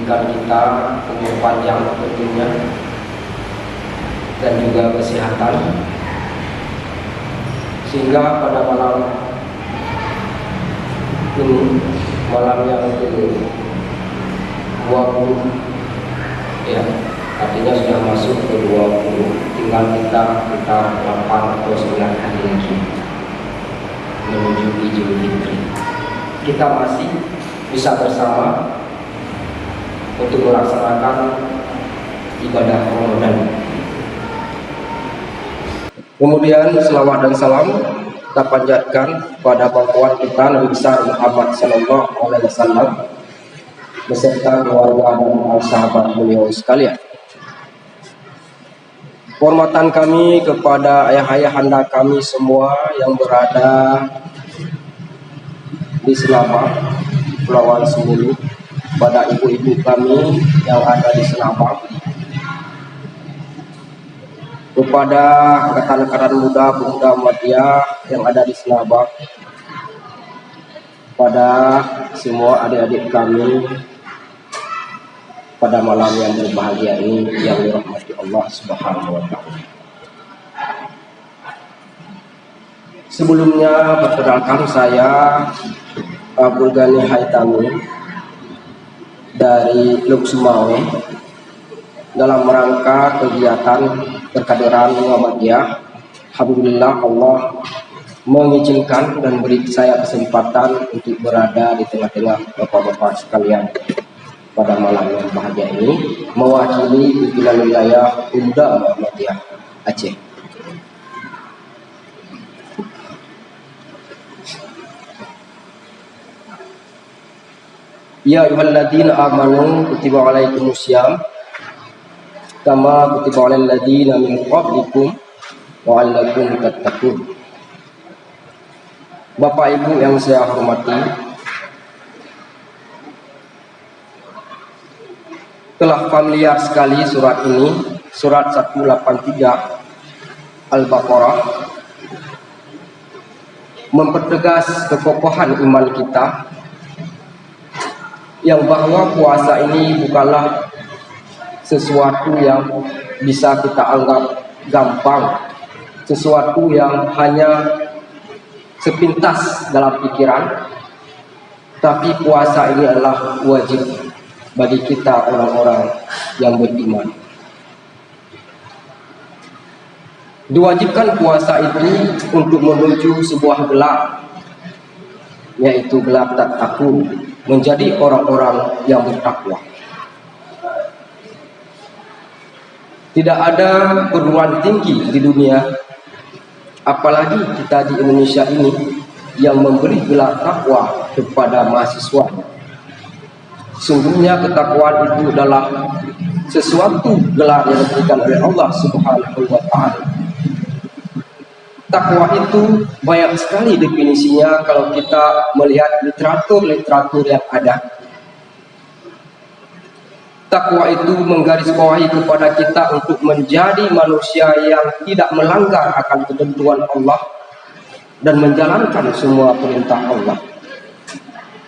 memberikan kita umur panjang tentunya dan juga kesehatan, sehingga pada malam ini, malam yang ke-20 ya, artinya sudah masuk ke 20, tinggal kita 8 atau 9 hari lagi menuju Idul Fitri. Kita masih bisa bersama untuk melaksanakan ibadah Ramadan. Kemudian selawat dan salam kita panjatkan pada pangkuan kita Nabi besar Muhammad Sallallahu Alaihi Wasallam beserta keluarga dan sahabat beliau sekalian. Hormatan kami kepada ayah-ayahanda kami semua yang berada di Senabang, Kepulauan Semulu, pada ibu-ibu kami yang ada di Senabang, kepada rekan-rekan muda pemuda Muhammadiyah yang ada di Senabang, pada semua adik-adik kami pada malam yang berbahagia ini yang dirahmati Allah Subhanahu wa Ta'ala. Sebelumnya perkenalkan, saya Abdul Ghani Haitami dari Luk Sumawe dalam rangka kegiatan perkaderan Muhammadiyah. Alhamdulillah Allah mengizinkan dan beri saya kesempatan untuk berada di tengah-tengah bapak-bapak sekalian pada malam yang bahagia ini, mewakili pimpinan wilayah Umda Muhammadiyah Aceh. Ya ayyuhalladzina amanu kutiba alaikumusiyam kama kutiba alal ladzina min qablikum wa la'allakum tattaqun. Bapak Ibu yang saya hormati, telah familiar sekali surat ini, surat 183 Al-Baqarah, mempertegas kekokohan iman kita, yang bahwa puasa ini bukanlah sesuatu yang bisa kita anggap gampang, sesuatu yang hanya sepintas dalam pikiran, tapi puasa ini adalah wajib bagi kita orang-orang yang beriman. Diwajibkan puasa itu untuk menuju sebuah gelap, yaitu gelap tattaqun, menjadi orang-orang yang bertakwa. Tidak ada perguruan tinggi di dunia, apalagi kita di Indonesia ini, yang memberi gelar takwa kepada mahasiswa. Sungguhnya ketakwaan itu adalah sesuatu gelar yang diberikan oleh Allah Subhanahu wa Ta'ala. Takwa itu banyak sekali definisinya kalau kita melihat literatur yang ada. Takwa itu menggarisbawahi kepada kita untuk menjadi manusia yang tidak melanggar akan ketentuan Allah dan menjalankan semua perintah Allah.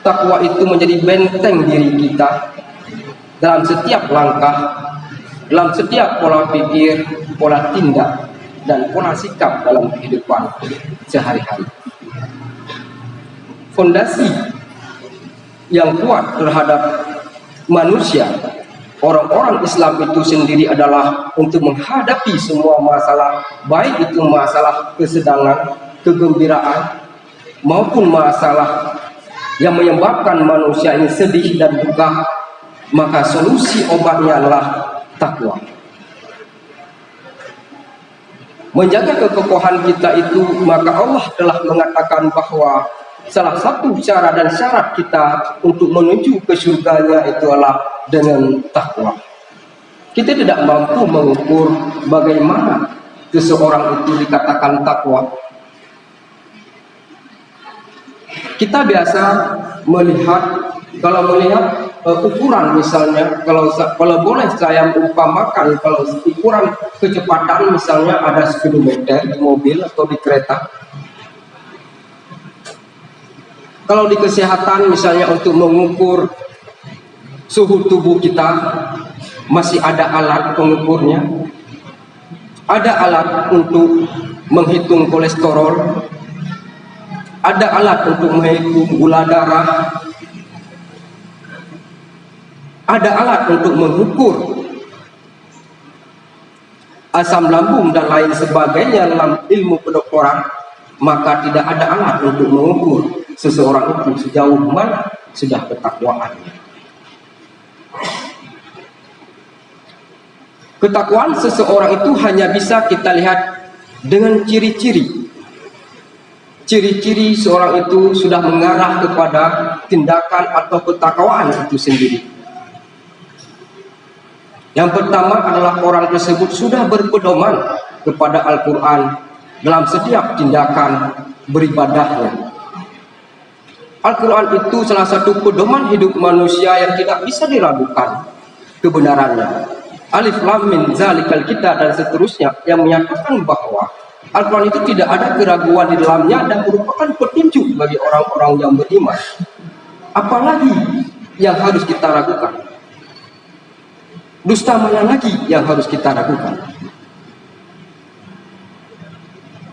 Takwa itu menjadi benteng diri kita dalam setiap langkah, dalam setiap pola pikir, pola tindak, dan pola sikap dalam kehidupan sehari-hari. Fondasi yang kuat terhadap manusia, orang-orang Islam itu sendiri adalah untuk menghadapi semua masalah, baik itu masalah kesedangan, kegembiraan, maupun masalah yang menyebabkan manusia ini sedih dan duka, maka solusi obatnya adalah takwa. Menjaga kekokohan kita itu, maka Allah telah mengatakan bahwa salah satu cara dan syarat kita untuk menuju ke surganya itu adalah dengan takwa. Kita tidak mampu mengukur bagaimana seseorang itu dikatakan takwa. Kita biasa melihat, kalau melihat ukuran misalnya, kalau boleh saya umpamakan, kalau ukuran kecepatan misalnya ada speedometer di mobil atau di kereta. Kalau di kesehatan misalnya untuk mengukur suhu tubuh kita, masih ada alat pengukurnya, ada alat untuk menghitung kolesterol, ada alat untuk menghitung gula darah, ada alat untuk mengukur asam lambung dan lain sebagainya dalam ilmu kedokteran. Maka tidak ada alat untuk mengukur seseorang itu sejauh mana sudah ketakwaannya. Ketakwaan seseorang itu hanya bisa kita lihat dengan ciri-ciri. Ciri-ciri seorang itu sudah mengarah kepada tindakan atau ketakwaan itu sendiri. Yang pertama adalah orang tersebut sudah berpedoman kepada Al-Quran dalam setiap tindakan beribadahnya. Al-Quran itu salah satu pedoman hidup manusia yang tidak bisa diragukan kebenarannya. Alif Lam Mim Zalikal Kitab dan seterusnya yang menyatakan bahwa Al-Quran itu tidak ada keraguan di dalamnya dan merupakan petunjuk bagi orang-orang yang beriman. Apalagi yang harus kita ragukan? Dusta mana lagi yang harus kita ragukan?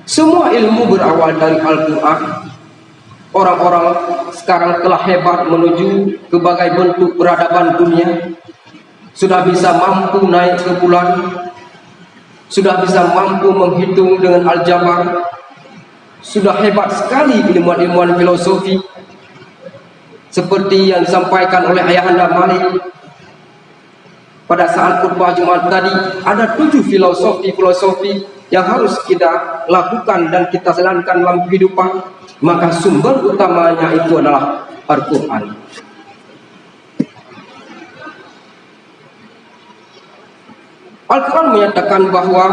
Semua ilmu berawal dari Al-Quran. Orang-orang sekarang telah hebat menuju ke berbagai bentuk peradaban dunia. Sudah bisa mampu naik ke bulan, sudah bisa mampu menghitung dengan aljabar, sudah hebat sekali ilmuwan-ilmuwan filosofi seperti yang disampaikan oleh Ayahanda Malik pada saat khutbah Jumat tadi. Ada 7 filosofi yang harus kita lakukan dan kita jalankan dalam kehidupan. Maka sumber utamanya itu adalah Al-Quran. Al-Quran menyatakan bahwa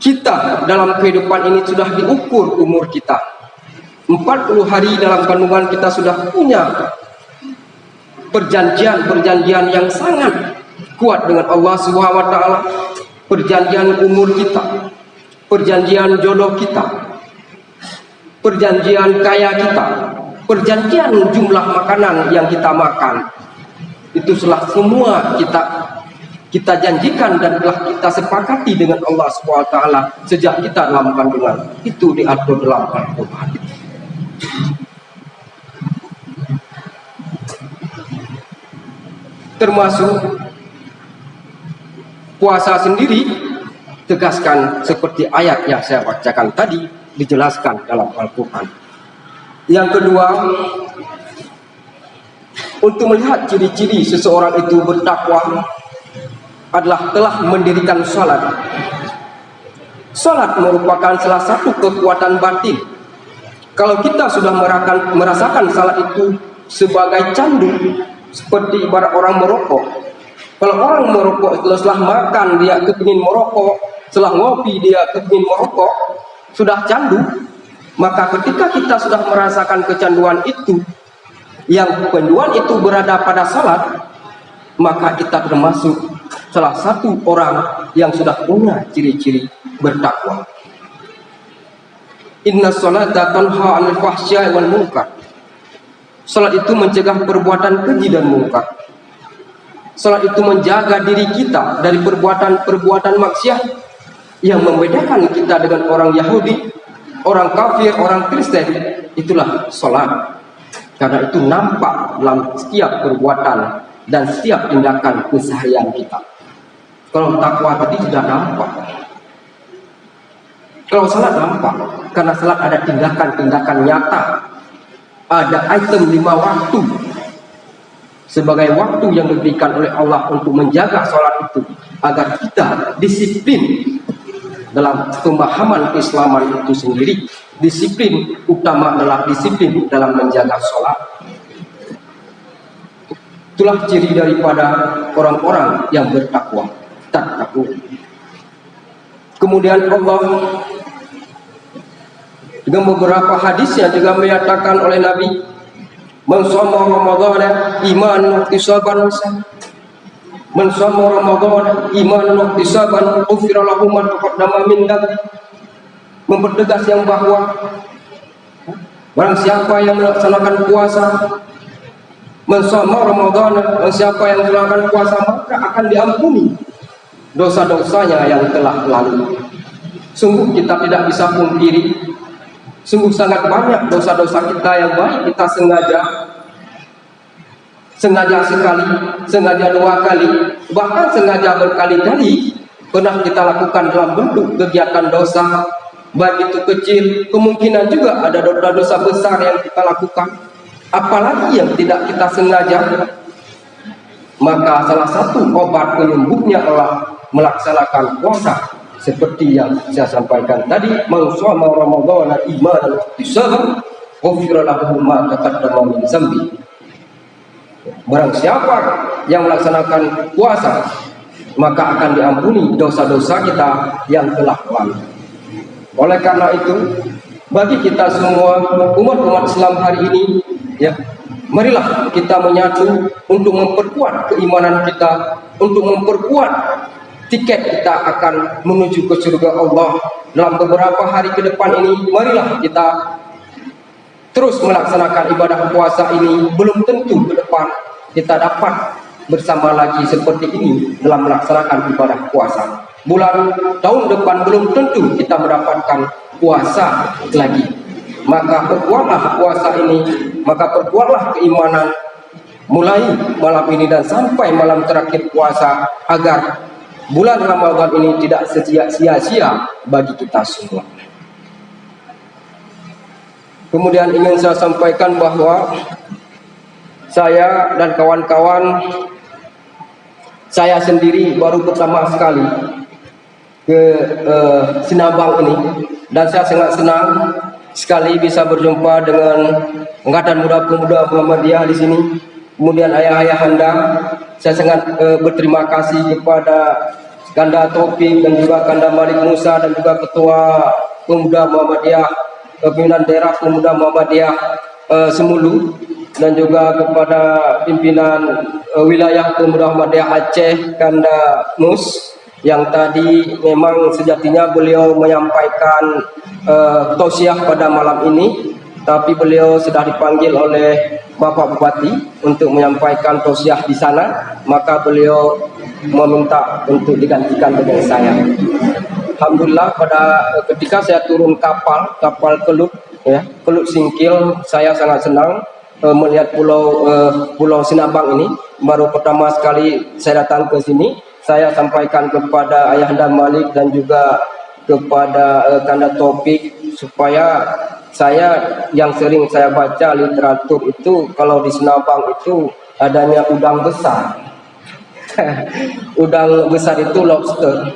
kita dalam kehidupan ini sudah diukur umur kita. 40 hari dalam kandungan kita sudah punya perjanjian yang sangat kuat dengan Allah Subhanahu wa taala, perjanjian umur kita, perjanjian jodoh kita, perjanjian kaya kita, perjanjian jumlah makanan yang kita makan. Itu semua kita janjikan dan telah kita sepakati dengan Allah Subhanahu wa taala sejak kita dalam kandungan. Itu diatur dalam Al-Quran. Termasuk puasa sendiri, tegaskan seperti ayat yang saya bacakan tadi, dijelaskan dalam Al-Quran. Yang kedua, untuk melihat ciri-ciri seseorang itu bertakwa adalah telah mendirikan salat. Salat merupakan salah satu kekuatan batin. Kalau kita sudah merasakan salat itu sebagai candu, seperti ibarat orang merokok. Kalau orang merokok setelah makan dia kepingin merokok, setelah ngopi dia kepingin merokok, sudah candu. Maka ketika kita sudah merasakan kecanduan itu, yang kecanduan itu berada pada salat, maka kita termasuk salah satu orang yang sudah punya ciri-ciri bertakwa. Inna sholata tanha 'anil fahsya'i wal munkar. Salat itu mencegah perbuatan keji dan mungkar. Salat itu menjaga diri kita dari perbuatan-perbuatan maksiat yang membedakan kita dengan orang Yahudi, orang kafir, orang Kristen. Itulah salat. Karena itu nampak dalam setiap perbuatan dan setiap tindakan keseharian kita. Kalau takwa tadi tidak nampak. Kalau salat nampak, karena salat ada tindakan-tindakan nyata. Ada item 5 waktu sebagai waktu yang diberikan oleh Allah untuk menjaga sholat itu agar kita disiplin dalam pemahaman keislaman itu sendiri. Disiplin utama adalah disiplin dalam menjaga sholat. Itulah ciri daripada orang-orang yang bertakwa. Takwa. Kemudian Allah dengan beberapa hadis yang juga menyatakan oleh Nabi, man shoma ramadhana imanan wa ihtisaban, man shoma ramadhana imanan wa ihtisaban ghufira lahu ma taqaddama min dhanbi. Mempertegas yang bahwa Barang siapa yang melaksanakan puasa mensama Ramadan, siapa yang melaksanakan puasa maka akan diampuni dosa-dosanya yang telah lalu. Sungguh kita tidak bisa pungkiri, sungguh sangat banyak dosa-dosa kita yang baik kita sengaja sekali, sengaja dua kali, bahkan sengaja berkali-kali pernah kita lakukan dalam bentuk kegiatan dosa, baik itu kecil, kemungkinan juga ada dosa-dosa besar yang kita lakukan, apalagi yang tidak kita sengaja. Maka salah satu obat penyembuhnya adalah melaksanakan puasa seperti yang saya sampaikan tadi, man shoma ramadhana imanan wa ihtisaban ghufira lahu ma taqaddama min dzambi. Barang siapa yang melaksanakan puasa maka akan diampuni dosa-dosa kita yang telah lalu. Oleh karena itu, bagi kita semua umat Islam hari ini, ya, marilah kita menyatu untuk memperkuat keimanan kita, untuk memperkuat tiket kita akan menuju ke surga Allah dalam beberapa hari ke depan ini. Marilah kita terus melaksanakan ibadah puasa ini. Belum tentu ke depan kita dapat bersama lagi seperti ini dalam melaksanakan ibadah puasa. Tahun depan belum tentu kita mendapatkan puasa lagi. Maka perkuatlah puasa ini, maka perkuatlah keimanan mulai malam ini dan sampai malam terakhir puasa, agar bulan Ramadan ini tidak sia-sia bagi kita semua. Kemudian ingin saya sampaikan bahwa saya dan kawan-kawan, saya sendiri baru pertama sekali ke Sinabang ini, dan saya sangat senang sekali bisa berjumpa dengan angkatan muda pemuda Muhammadiyah di sini. Kemudian ayah-ayah anda, saya sangat berterima kasih kepada Kanda Taufik dan juga Kanda Malik Musa dan juga Ketua Pemuda Muhammadiyah, pimpinan daerah Pemuda Muhammadiyah Semulu, dan juga kepada pimpinan wilayah Pemuda Muhammadiyah Aceh Kanda Mus, yang tadi memang sejatinya beliau menyampaikan tausiah pada malam ini, tapi beliau sudah dipanggil oleh Bapak Bupati untuk menyampaikan tausiah di sana, maka beliau meminta untuk digantikan dengan saya. Alhamdulillah, pada ketika saya turun kapal Kelut, ya, Kelut Singkil, saya sangat senang melihat pulau Sinabang ini. Baru pertama sekali saya datang ke sini, saya sampaikan kepada Ayahanda Malik dan juga kepada Kanda Topik, supaya saya yang sering saya baca literatur itu, kalau di Sinabang itu adanya udang besar. Udang besar itu lobster.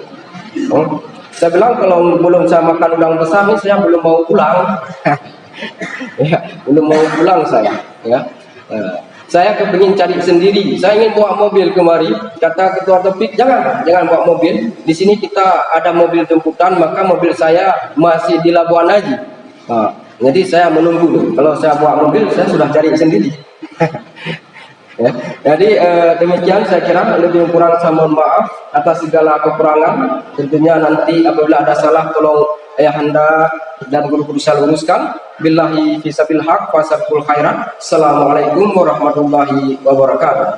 Saya bilang kalau belum saya makan udang besar ini saya belum mau pulang. Ya, belum mau pulang saya. Ya. Saya kepingin cari sendiri. Saya ingin bawa mobil kemari. Kata Ketua Topik, jangan bawa mobil. Di sini kita ada mobil jemputan, maka mobil saya masih di Labuan Haji. Jadi saya menunggu dulu. Kalau saya bawa mobil, saya sudah cari sendiri. Ya. Jadi demikian, saya kira lebih kurang saya mohon maaf atas segala kekurangan. Tentunya nanti apabila ada salah, tolong ayahanda dan guru-guru saya luruskan. Billahi fisabil haq fasabul khairat. Assalamualaikum warahmatullahi wabarakatuh.